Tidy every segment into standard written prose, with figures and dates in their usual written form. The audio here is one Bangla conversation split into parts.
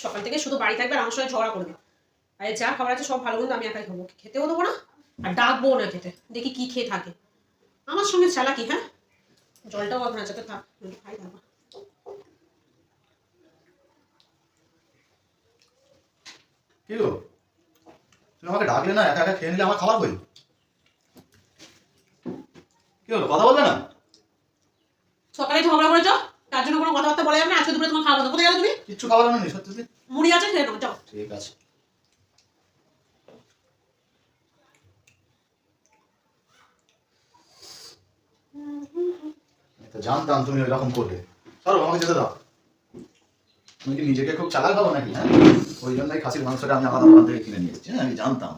সকাল থেকে শুধু বাড়ি থাকবে আর আমার সঙ্গে ঝগড়া করবে। আর যা খাবার আছে সব ভালো মন্দ আমি একাই খাবো, খেতেও দেবো না আর ডাকবো না খেতে, দেখি কি খেয়ে থাকে। আমার সঙ্গে চালাকি। হ্যাঁ, জলটাও আপনার যাতে থাক, খাই থাকবো। কি গো, তুমি আমাকে ডাকলে না, একা একা খেয়ে নিলে আমার খাবার কই? কি হলো, কথা বলবে না? সকালে ঝগড়া করেছো, তার জন্য কোনো কথাবার্তা বলা যাবে না। আজকে দুপুরে তোমার খাওয়া বন্ধ। কোথায় গেলো তুমি? কিচ্ছু খাবার নেই সত্যি সত্যি। মুড়ি আছে, খেয়ে নাও, যাও। ঠিক আছে। জানতাম তুমি এরকম করবে। চলো আমাকে যেতে দাও। তুমি কি নিজেকে খুব চালাক ভাবো নাকি? হ্যাঁ, ওই জন্যই খাসির মাংসটা আমি আলাদা দোকান থেকে কিনে নিয়ে এসেছি। হ্যাঁ, আমি জানতাম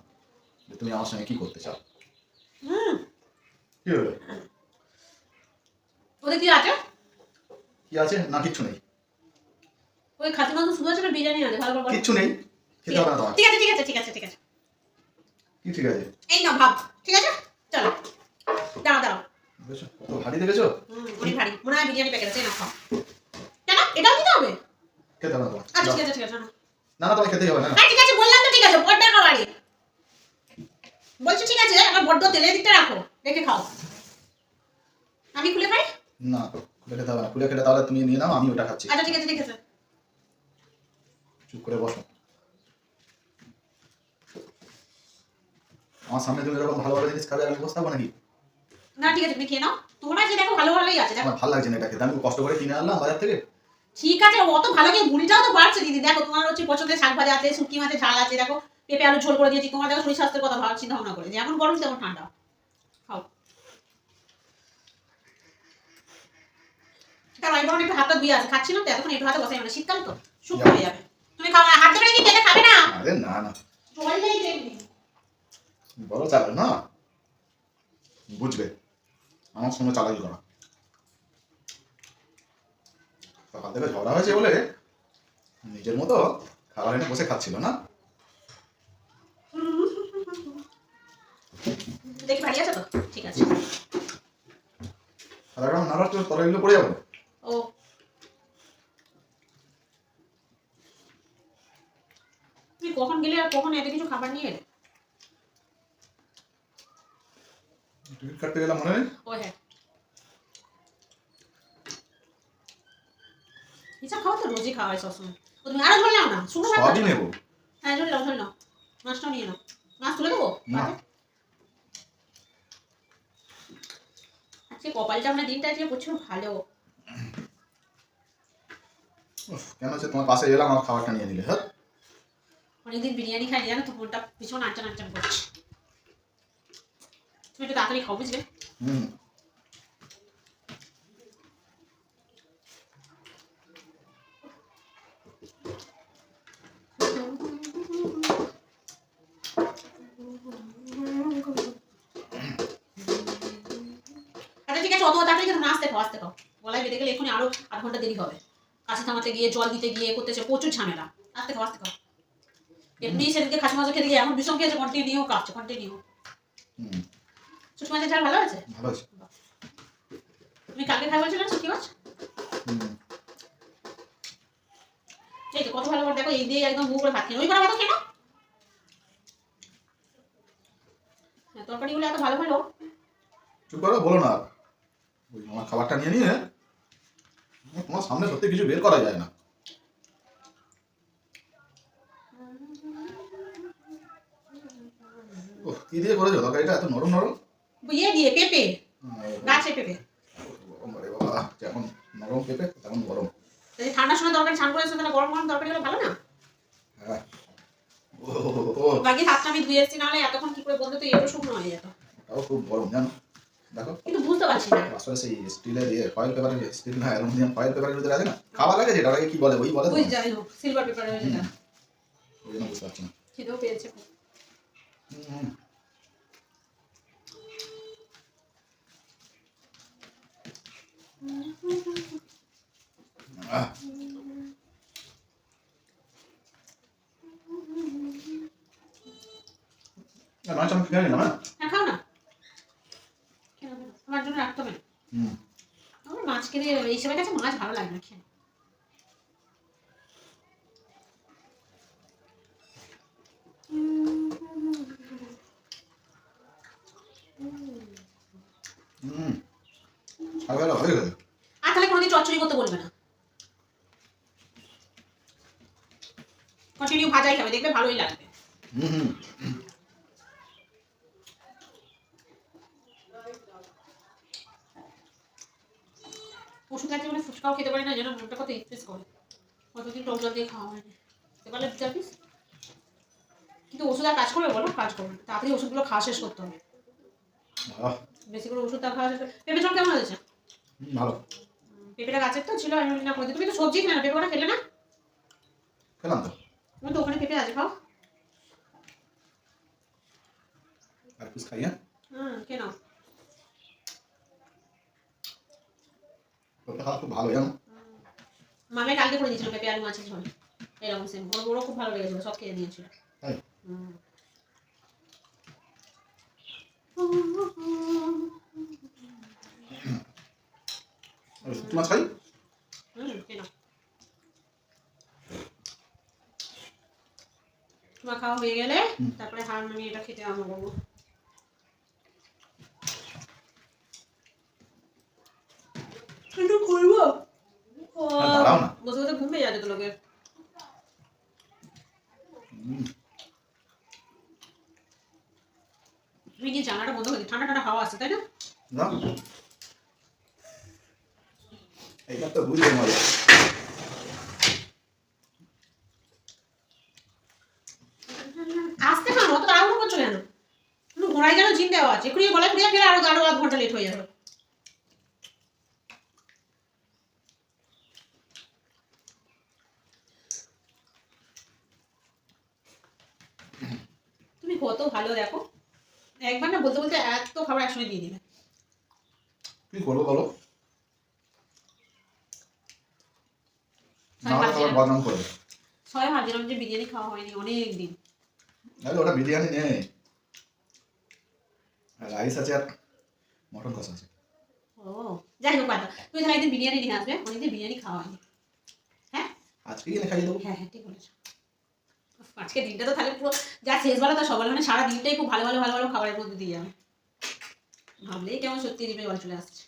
যে তুমি আমার সঙ্গে কি করতে চাও। কি হলো? ওদের কি আছে? কি আছে না? কিচ্ছু নেই। ওই খাসি মাংস শুধু আছে না বিরিয়ানি আছে? ভালো করে কিচ্ছু নেই, খেতে হবে না তোমার। ঠিক আছে ঠিক আছে ঠিক আছে ঠিক আছে। কি ঠিক আছে? এই নাও ভাব। ঠিক আছে, চলো দাঁড়াও দাঁড়াও। দেখেছো কত ভারী দেখেছো? অনেক ভারী মনে হয়। বিরিয়ানি প্যাকেট আছে, না খাও। কেন, এটাও দিতে হবে? খেতে হবে না তোমার। আচ্ছা ঠিক আছে ঠিক আছে। না না, তোমার খেতেই হবে না। হ্যাঁ ঠিক আছে বললাম তো, ঠিক আছে। বড্ড খাবারই বলছি, ঠিক আছে। আমার বড্ড তেলের দিকটা রাখো, রেখে খাও। আমি খুলে খাই? না, খুলে খেতে হবে না। খুলে খেলে তাহলে তুমি নিয়ে নাও, আমি ওটা খাচ্ছি। আচ্ছা ঠিক আছে ঠিক আছে। চুপ করে বসো। আমার সামনে তুমি এরকম ভালো ভালো জিনিস খাবে আর আমি বসে থাকবো নাকি? না ঠিক আছে, তুমি খেয়ে নাও। তোমার যে দেখো ভালো ভালোই আছে, দেখো। আমার ভালো লাগছে না এটা খেতে। আমি কষ্ট করে কিনে আনলাম বাজার থেকে। ঠিক আছে, অত ভালো কি বুড়িটাও তো বাড়ছে দিদি। দেখো তোমার হচ্ছে পছন্দের শাক ভাজা আছে, শুটকি মাছের ঝাল আছে, দেখো পেঁপে আলু ঝোল করে দিয়েছি। তোমার দেখো শরীর স্বাস্থ্যের কথা ভালো চিন্তা ভাবনা করে, যেমন গরম তেমন ঠান্ডা। খাও। কারণ আমি বরং একটু হাতটা ধুয়ে আছে, খাচ্ছিলাম তো এতক্ষণ একটু হাতে বসাই, মানে শীতকাল তো শুকনো হয়ে যাবে। তুমি খাও, হাত ধরে কি খেতে খাবে না? আরে না না, চললেই দেখবি বড় চালাক না, বুঝবে আমার সঙ্গে চালাকি করা। সকাল থেকে ঝগড়া হয়েছে বলে নিজের মতো খাবার এনে বসে খাচ্ছিল না। দেখি ভারী আছে তো, ঠিক আছে। আর এখন নাড়ার তরকারিগুলো পড়ে যাবে। ও তুমি কখন গেলে আর কখন এত কিছু খাবার নিয়ে এলে? টিকিট কাটতে গেলাম মনে নেই? ও হ্যাঁ, হিসাব খাওয়া তো রোজই খাওয়া হয় সবসময়। ও তুমি আরো ঝোল নাও না, শুনো সবই নেবো। হ্যাঁ ঝোল নাও ঝোল নাও। মাছটাও নিয়ে নাও। মাছ তুলে দেবো? না, আজকে কপালটা আপনার দিনটা আজকে প্রচুর ভালো। কেন হচ্ছে তোমার পাশে এলাম আমার খাবারটা নিয়ে নিলে? হ্যাঁ, অনেকদিন বিরিয়ানি খাইনি জানো তো, মনটা ভীষণ আনচান আনচান করছে। তুমি একটু তাড়াতাড়ি খাও, বুঝলে? হুম। আচ্ছা ঠিক আছে, অত তাড়াতাড়ি কিন্তু না, আসতে খাও আসতে খাও। গলায় বেঁধে গেলে এখনই আরো 8 ঘন্টা দেরি হবে। কাছে থামাতে গিয়ে, জল দিতে গিয়ে করতেছে প্রচুর ঝামেলা। আসতে খাও আসতে খাও। এমনি সেদিনকে খাসি মাছ খেতে গিয়ে এমন ভীষণ খেয়েছে, কন্টিনিউ কাঁপছে কন্টিনিউ। শুটকি মাছের ঝাল ভালো আছে? ভালো আছে। তুমি কালকে খাই বলছিলে না শুটকি মাছ? এই তো কত ভালো করে দেখো, এই দিয়ে একদম মুখ করে ভাত খেয়ে ওই করে ভাত খেয়ে নাও। হ্যাঁ, তরকারিগুলো এত ভালো ভালো। চুপ করো, বলো না। ওই আমার খাবারটা নিয়ে নিয়ে তোমার সামনে সত্যি কিছু বের করা যায় না। ও কি দিয়ে করেছো তরকারিটা এত নরম নরম? ইয়ে দিয়ে, পেঁপে, গাছের পেঁপে। গরম রে বাবা, যেমন নরম পেঁপে তেমন গরম। যদি ঠান্ডার সময় তরকারি ছান করে এসে তাহলে গরম গরম তরকারি হলে ভালো না? হ্যাঁ। বাকি হাতটা আমি ধুয়ে এসেছি, নাহলে এতক্ষণ কি করে বলতে তো এগুলো শুকনো হয়ে যেত। ওটাও খুব গরম জানো, দেখো। কিন্তু বুঝতে পারছি না আসলে সেই স্টিলের দিয়ে ফয়েল পেপারের, স্টিল না অ্যালুমিনিয়াম ফয়েল পেপারের ভিতরে আছে না, খাওয়া লাগে যেটা, ওটাকে কি বলে ওই বলে তো? ওই যাই হোক, সিলভার পেপারে হয়ে যেটা। ওই জন্য বুঝতে পারছি না। খেতেও পেয়েছে খুব। মাছ আমি খেয়ে নিলাম। হ্যাঁ খাও না, আমার জন্য রাখতে হবে না। আমার মাছ খেতে, এই সময় কাছে মাছ ভালো লাগে না খেয়ে। ভালো হয়ে গেছে। আর তাহলে কোনোদিন চচ্চড়ি করতে বলবে না, কন্টিনিউ ভাজাই খাবে, দেখবে ভালোই লাগবে। হুম। ওষুধ আছে মানে ফুচকাও খেতে পারি না, যেন মনটা কত এক্সপ্রেস করে। কতদিন টক জল দিয়ে খাওয়া হয়নি, এবারে যাবিস। কিন্তু ওষুধ আর কাজ করবে বলো? কাজ করবে না, তাড়াতাড়ি ওষুধগুলো খাওয়া শেষ করতে হবে। বেশি করে ওষুধ তা খাওয়া শেষ করে। পেঁপে জল কেমন হয়েছে? ভালো। পেঁপেটা গাছের তো ছিল, আমি না করে দিই। তুমি তো সবজি খেলে না, পেঁপেটা খেলে না? খেলাম তো। তুমি তো ওখানে পেঁপে আছে, খাও। আর পিস খাই, হ্যাঁ? খেয়ে নাও। পেঁপে খাওয়া খুব ভালো, জানো? মামে কালকে করে দিয়েছিল পেঁপে আলু মাছের ঝোল, এরকম সেম। ওরও খুব ভালো লেগেছিল, সব খেয়ে নিয়েছিল। তাই? আর শুক্তো মাছ খাই? খেয়ে নাও। তোমার খাওয়া হয়ে গেলে তারপরে আমি এটা খেতে আরম্ভ করবো। একটু করবো, দাঁড়াও না। বসে বসে ঘুম পেয়ে যাচ্ছে তো লোকের। তুমি কি জানাটা বন্ধ করে দিই? ঠান্ডা ঠান্ডা হাওয়া আসছে, তাই না? না, এইটা তো বুঝতে মজা। আসতে পারো, অত তাড়াহুড়ো করছো কেন? ঘোড়ায় যেন জিন দেওয়া আছে, এক্ষুনি গলায় পুড়িয়ে গেলে আরো আধ ঘন্টা লেট হয়ে যাবে। তুমি কত ভালো দেখো, একবার না বলতে বলতে এত খাবার একসঙ্গে দিয়ে দিলে। কি করবো বলো? সবাই ভাবছিলাম বদনাম করবে। সবাই ভাবছিলাম যে বিরিয়ানি খাওয়া হয়নি অনেক দিন। ওটা বিরিয়ানি নেই, রাইস আছে আর মটন কষা আছে। ও যাই হোক, বাদ দাও। তুমি তাহলে একদিন বিরিয়ানি নিয়ে আসবে, অনেকদিন বিরিয়ানি খাওয়া হয়নি। হ্যাঁ আজকে এনে খাইয়ে দেবো। হ্যাঁ হ্যাঁ, ঠিক বলেছো। আজকে দিনটা তো তাহলে পুরো যা শেষবেলা তা সকালে, মানে সারা দিনটাই খুব ভালো ভালো ভালো ভালো খাবারের মধ্যে দিয়ে যাবে। ভাবলেই কেমন সত্যি জিভে জল চলে আসছে।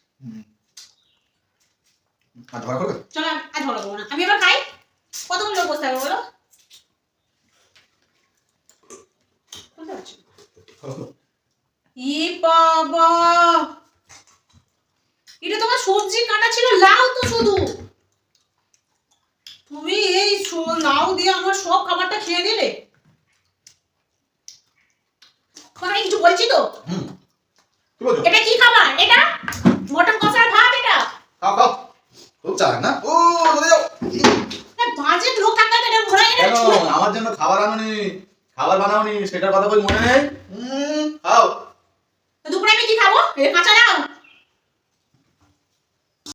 আর ঝগড়া করবে? চলো আর ঝগড়া করবো না, আমি এবার খাই। কতগুলো লোক বসতে হবে বলো? বুঝতে পারছো? ই বাবা, এটা তোমার সবজি কাটা ছিল, লাউ তো শুধু। তুমি এই লাউ দিয়ে আমার সব খাবারটা খেয়ে নিলে। আমি কিছু বলছি তো? কি বলছো? এটা কি খাবার? এটা মটন কষার ভাত। এটা খাও খাও, খুব চালাক না? ও চলে যাও। বাজে লোক থাকতে এটা ঘোরা কেন আমার জন্য খাবার আনোনি, খাবার বানাওনি, সেটার কথা বই মনে নেই? খাও। দুপুরে আমি কি খাবো? কাঁচা লাউ।